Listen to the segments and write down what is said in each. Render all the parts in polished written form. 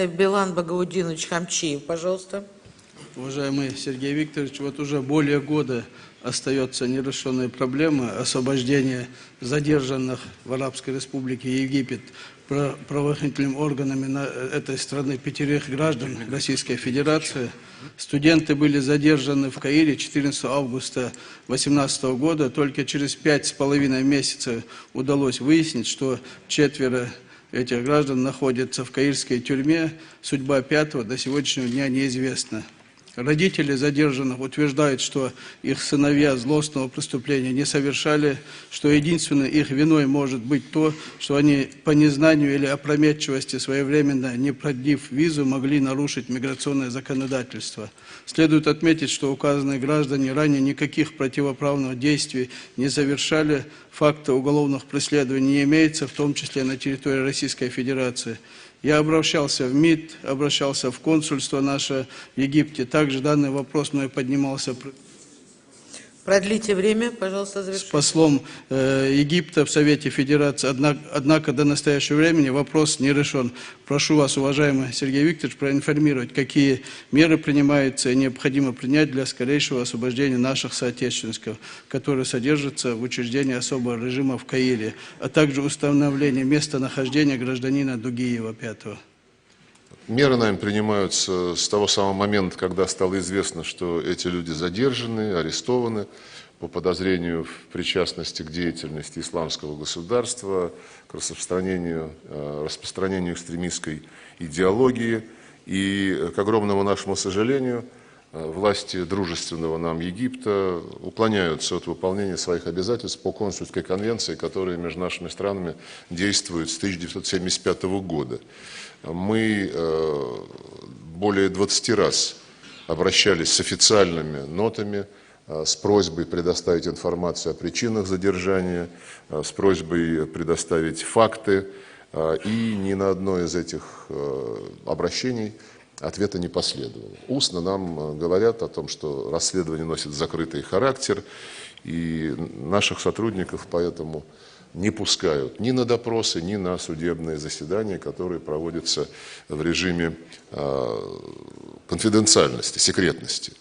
Билан Багаудинович Хамчиев, пожалуйста. Уважаемый Сергей Викторович, вот уже более года остается нерешенная проблема освобождения задержанных в Арабской Республике Египет правоохранительными органами этой страны 5 граждан Российской Федерации. Студенты были задержаны в Каире 14 августа 2018 года. Только через 5,5 месяцев удалось выяснить, что 4 этих граждан находятся в каирской тюрьме. Судьба 5-го до сегодняшнего дня неизвестна. Родители задержанных утверждают, что их сыновья злостного преступления не совершали, что единственной их виной может быть то, что они по незнанию или опрометчивости своевременно, не продлив визу, могли нарушить миграционное законодательство. Следует отметить, что указанные граждане ранее никаких противоправных действий не совершали, факта уголовных преследований не имеется, в том числе на территории Российской Федерации. Я обращался в МИД, обращался в консульство наше в Египте. Также данный вопрос мной поднимался. Продлите время, пожалуйста, завершите. С послом Египта в Совете Федерации. Однако до настоящего времени вопрос не решен. Прошу вас, уважаемый Сергей Викторович, проинформировать, какие меры принимаются и необходимо принять для скорейшего освобождения наших соотечественников, которые содержатся в учреждении особого режима в Каире, а также установление местонахождения гражданина Дугиева 5-го. Меры нами принимаются с того самого момента, когда стало известно, что эти люди задержаны, арестованы по подозрению в причастности к деятельности исламского государства, к распространению экстремистской идеологии. И, к огромному нашему сожалению, власти дружественного нам Египта уклоняются от выполнения своих обязательств по консульской конвенции, которая между нашими странами действует с 1975 года. Мы более 20 раз обращались с официальными нотами, с просьбой предоставить информацию о причинах задержания, с просьбой предоставить факты, и ни на одно из этих обращений ответа не последовало. Устно нам говорят о том, что расследование носит закрытый характер, и наших сотрудников поэтому не пускают ни на допросы, ни на судебные заседания, которые проводятся в режиме конфиденциальности, секретности.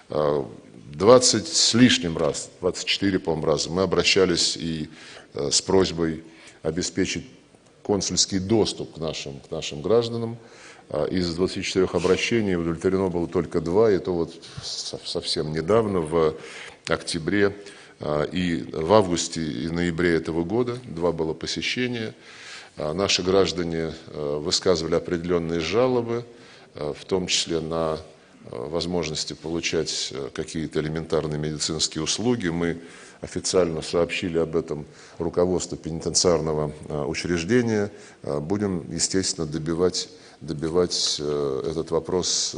20 с лишним раз, 24, по-моему, раза мы обращались и с просьбой обеспечить консульский доступ к нашим гражданам. Из 24 обращений удовлетворено было только 2, и то вот совсем недавно, в октябре и в августе и ноябре этого года 2 было посещения. Наши граждане высказывали определенные жалобы, в том числе на возможности получать какие-то элементарные медицинские услуги. Мы официально сообщили об этом руководству пенитенциарного учреждения. Будем, естественно, добивать этот вопрос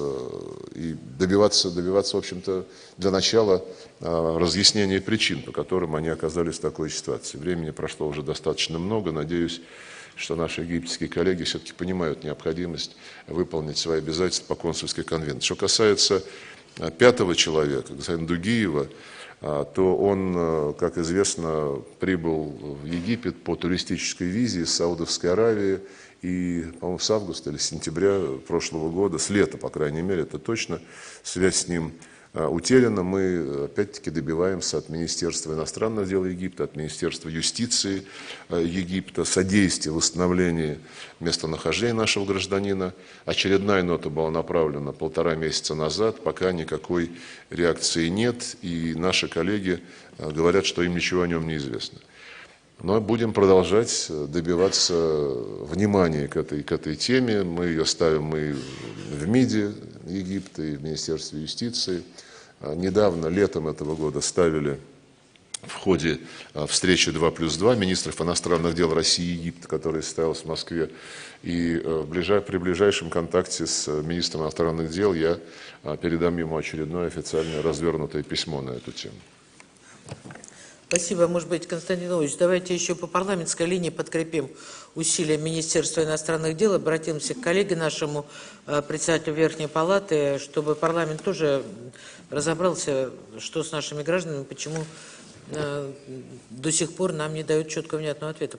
и добиваться, в общем-то, для начала разъяснения причин, по которым они оказались в такой ситуации. Времени прошло уже достаточно много. Надеюсь, что наши египетские коллеги все-таки понимают необходимость выполнить свои обязательства по консульской конвенции. Что касается 5-го человека, господина Дугиева, то он, как известно, прибыл в Египет по туристической визе из Саудовской Аравии, и, по-моему, с августа или сентября прошлого года, с лета, по крайней мере, это точно, связь с ним утеряна. Мы, опять-таки, добиваемся от Министерства иностранных дел Египта, от Министерства юстиции Египта содействия в восстановлении местонахождения нашего гражданина. Очередная нота была направлена 1,5 месяца назад, пока никакой реакции нет, и наши коллеги говорят, что им ничего о нем не известно. Но будем продолжать добиваться внимания к этой теме. Мы ее ставим и в МИДе Египта, и в Министерстве юстиции. Недавно, летом этого года, ставили в ходе встречи 2+2 министров иностранных дел России и Египта, которая состоялась в Москве. И при ближайшем контакте с министром иностранных дел я передам ему очередное официальное развернутое письмо на эту тему. Спасибо. Может быть, Константин Ильич, давайте еще по парламентской линии подкрепим усилия Министерства иностранных дел, обратимся к коллеге нашему, председателю Верхней Палаты, чтобы парламент тоже разобрался, что с нашими гражданами, почему до сих пор нам не дают четкого, внятного ответа.